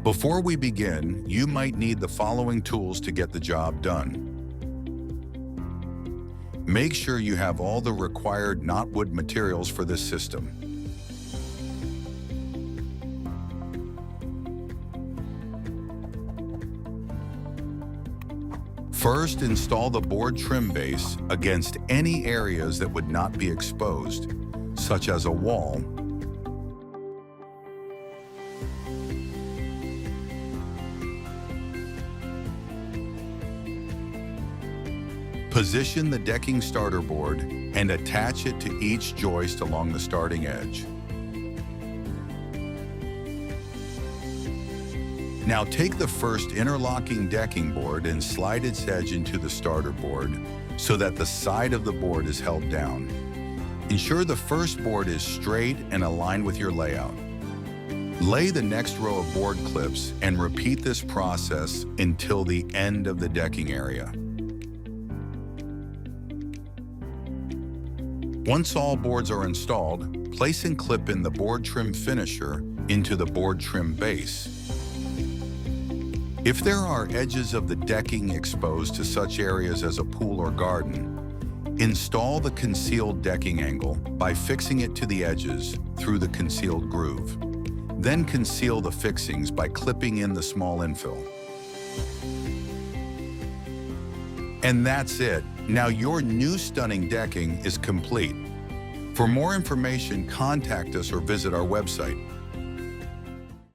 Before we begin, you might need the following tools to get the job done. Make sure you have all the required knotwood materials for this system. First, install the board trim base against any areas that would not be exposed, such as a wall, position the decking starter board and attach it to each joist along the starting edge. Now take the first interlocking decking board and slide its edge into the starter board so that the side of the board is held down. Ensure the first board is straight and aligned with your layout. Lay the next row of board clips and repeat this process until the end of the decking area. Once all boards are installed, place and clip in the board trim finisher into the board trim base. If there are edges of the decking exposed to such areas as a pool or garden, install the concealed decking angle by fixing it to the edges through the concealed groove. Then conceal the fixings by clipping in the small infill. And that's it. Now your new stunning decking is complete. For more information, contact us or visit our website.